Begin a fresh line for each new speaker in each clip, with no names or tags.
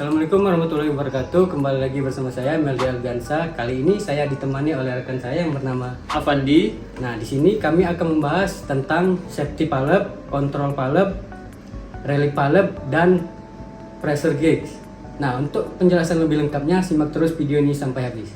Assalamualaikum warahmatullahi wabarakatuh. Kembali lagi bersama saya Meldi Algansa. Kali ini saya ditemani oleh rekan saya yang bernama
Avandi.
Nah, di sini kami akan membahas tentang safety valve, kontrol valve, relief valve, dan pressure gauge. Nah, untuk penjelasan lebih lengkapnya simak terus video ini sampai habis.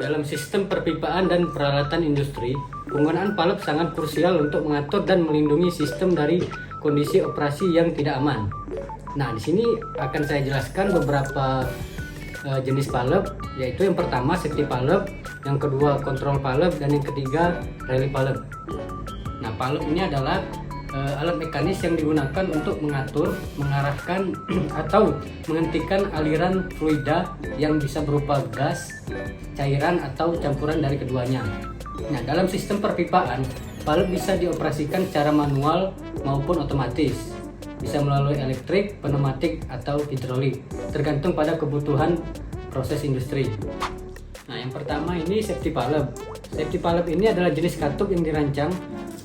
Dalam sistem perpipaan dan peralatan industri, penggunaan valve sangat krusial untuk mengatur dan melindungi sistem dari kondisi operasi yang tidak aman. Nah, di sini akan saya jelaskan beberapa jenis valve, yaitu yang pertama safety valve, yang kedua control valve, dan yang ketiga relief valve. Nah, valve ini adalah alat mekanis yang digunakan untuk mengatur, mengarahkan, atau menghentikan aliran fluida yang bisa berupa gas, cairan, atau campuran dari keduanya. Nah, dalam sistem perpipaan, valve bisa dioperasikan secara manual maupun otomatis. Bisa melalui elektrik, pneumatik, atau hidrolik, tergantung pada kebutuhan proses industri. Nah, yang pertama ini safety valve. Safety valve ini adalah jenis katup yang dirancang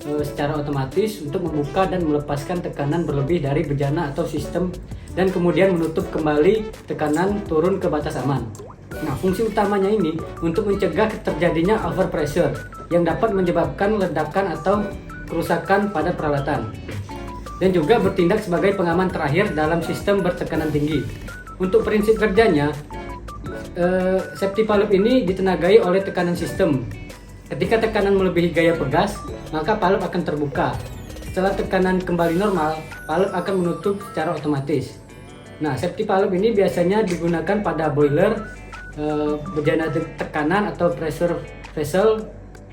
secara otomatis untuk membuka dan melepaskan tekanan berlebih dari bejana atau sistem dan kemudian menutup kembali tekanan turun ke batas aman. Nah, fungsi utamanya ini untuk mencegah terjadinya overpressure yang dapat menyebabkan ledakan atau kerusakan pada peralatan, dan juga bertindak sebagai pengaman terakhir dalam sistem bertekanan tinggi. Untuk prinsip kerjanya, safety valve ini ditenagai oleh tekanan sistem. Ketika tekanan melebihi gaya pegas, maka valve akan terbuka. Setelah tekanan kembali normal, valve akan menutup secara otomatis. Nah, safety valve ini biasanya digunakan pada boiler, bejana tekanan atau pressure vessel,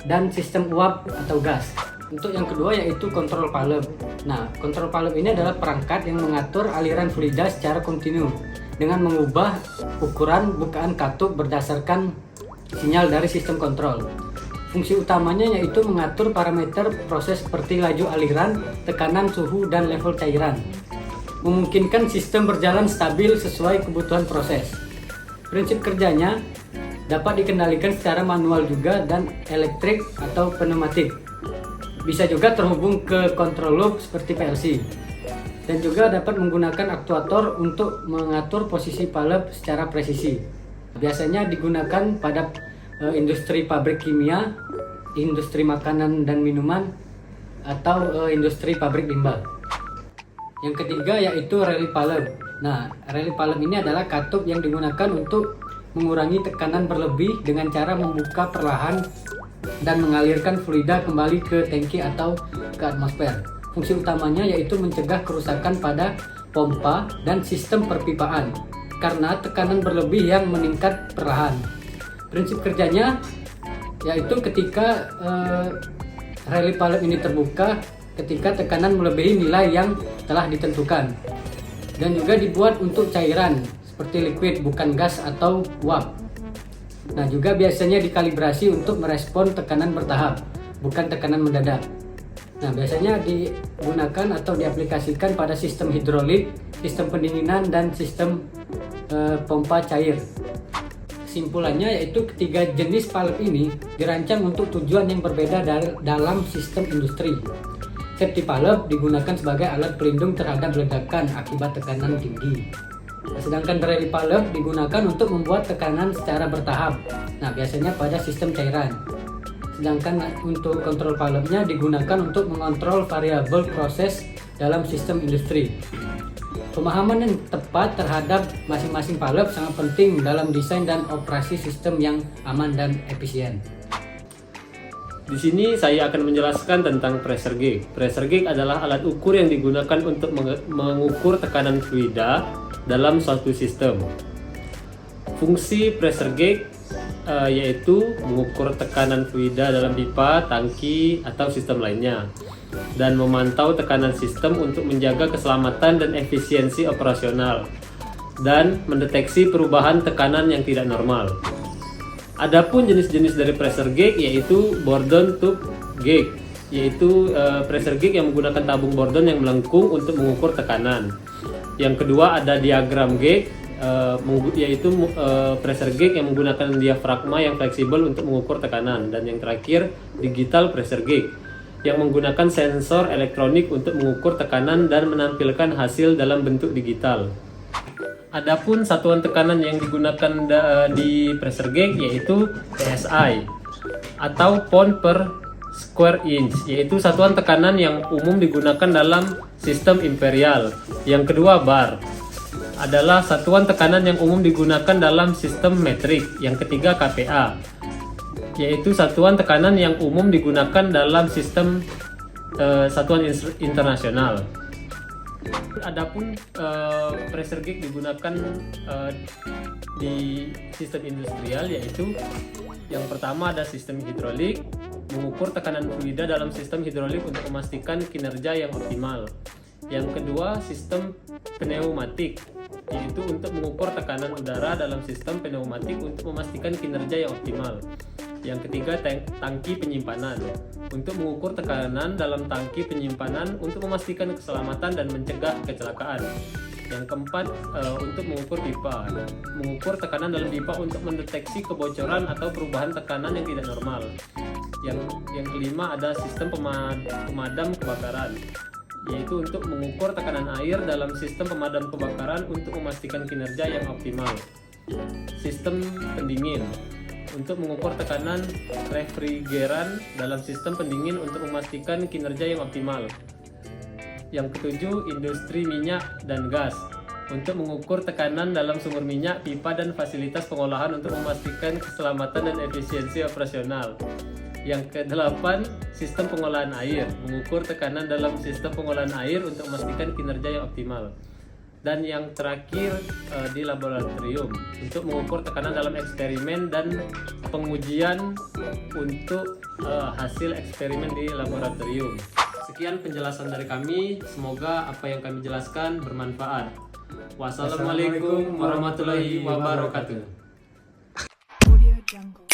dan sistem uap atau gas. Untuk yang kedua yaitu control valve. Nah, control valve ini adalah perangkat yang mengatur aliran fluida secara kontinu dengan mengubah ukuran bukaan katup berdasarkan sinyal dari sistem kontrol. Fungsi utamanya yaitu mengatur parameter proses seperti laju aliran, tekanan, suhu, dan level cairan. Memungkinkan sistem berjalan stabil sesuai kebutuhan proses. Prinsip kerjanya dapat dikendalikan secara manual juga dan elektrik atau pneumatik. Bisa juga terhubung ke control loop seperti PLC. Dan juga dapat menggunakan aktuator untuk mengatur posisi valve secara presisi. Biasanya digunakan pada industri pabrik kimia, industri makanan dan minuman, atau industri pabrik limbah. Yang ketiga yaitu relief valve. Nah, relief valve ini adalah katup yang digunakan untuk mengurangi tekanan berlebih dengan cara membuka perlahan dan mengalirkan fluida kembali ke tangki atau ke atmosfer. Fungsi utamanya yaitu mencegah kerusakan pada pompa dan sistem perpipaan karena tekanan berlebih yang meningkat perlahan. Prinsip kerjanya yaitu ketika relief valve ini terbuka ketika tekanan melebihi nilai yang telah ditentukan, dan juga dibuat untuk cairan seperti liquid, bukan gas atau uap. Nah, juga biasanya dikalibrasi untuk merespon tekanan bertahap, bukan tekanan mendadak. Nah, biasanya digunakan atau diaplikasikan pada sistem hidrolik, sistem pendinginan, dan sistem pompa cair. Kesimpulannya yaitu ketiga jenis valve ini dirancang untuk tujuan yang berbeda dalam sistem industri. Safety valve digunakan sebagai alat pelindung terhadap ledakan akibat tekanan tinggi. Sedangkan relief valve digunakan untuk membuat tekanan secara bertahap. Nah, biasanya pada sistem cairan. Sedangkan untuk control valve-nya digunakan untuk mengontrol variabel proses dalam sistem industri. Pemahaman yang tepat terhadap masing-masing valve sangat penting dalam desain dan operasi sistem yang aman dan efisien.
Di sini saya akan menjelaskan tentang pressure gauge. Pressure gauge adalah alat ukur yang digunakan untuk mengukur tekanan fluida dalam suatu sistem. Fungsi pressure gauge yaitu mengukur tekanan fluida dalam pipa, tangki, atau sistem lainnya, dan memantau tekanan sistem untuk menjaga keselamatan dan efisiensi operasional, dan mendeteksi perubahan tekanan yang tidak normal. Adapun jenis-jenis dari pressure gauge yaitu Bourdon tube gauge, yaitu pressure gauge yang menggunakan tabung Bourdon yang melengkung untuk mengukur tekanan. Yang kedua ada diagram gauge, yaitu pressure gauge yang menggunakan diafragma yang fleksibel untuk mengukur tekanan. Dan yang terakhir digital pressure gauge yang menggunakan sensor elektronik untuk mengukur tekanan dan menampilkan hasil dalam bentuk digital. Adapun satuan tekanan yang digunakan di pressure gauge yaitu PSI atau pound per square inch, yaitu satuan tekanan yang umum digunakan dalam sistem imperial. Yang kedua bar adalah satuan tekanan yang umum digunakan dalam sistem metrik. Yang ketiga kPa, yaitu satuan tekanan yang umum digunakan dalam sistem satuan internasional. Adapun pressure gauge digunakan di sistem industrial, yaitu yang pertama ada sistem hidrolik, mengukur tekanan fluida dalam sistem hidrolik untuk memastikan kinerja yang optimal. Yang kedua sistem pneumatik, yaitu untuk mengukur tekanan udara dalam sistem pneumatik untuk memastikan kinerja yang optimal. Yang ketiga tangki penyimpanan, untuk mengukur tekanan dalam tangki penyimpanan untuk memastikan keselamatan dan mencegah kecelakaan. Yang keempat untuk mengukur pipa, mengukur tekanan dalam pipa untuk mendeteksi kebocoran atau perubahan tekanan yang tidak normal. Yang kelima ada sistem pemadam kebakaran, yaitu untuk mengukur tekanan air dalam sistem pemadam kebakaran untuk memastikan kinerja yang optimal. Sistem pendingin, untuk mengukur tekanan refrigeran dalam sistem pendingin untuk memastikan kinerja yang optimal. Yang ketujuh, industri minyak dan gas, untuk mengukur tekanan dalam sumur minyak, pipa, dan fasilitas pengolahan untuk memastikan keselamatan dan efisiensi operasional. Yang kedelapan, sistem pengolahan air, mengukur tekanan dalam sistem pengolahan air untuk memastikan kinerja yang optimal. Dan yang terakhir di laboratorium, untuk mengukur tekanan dalam eksperimen dan pengujian untuk hasil eksperimen di laboratorium. Sekian penjelasan dari kami, semoga apa yang kami jelaskan bermanfaat. Wassalamualaikum warahmatullahi wabarakatuh.
Audio Jungle.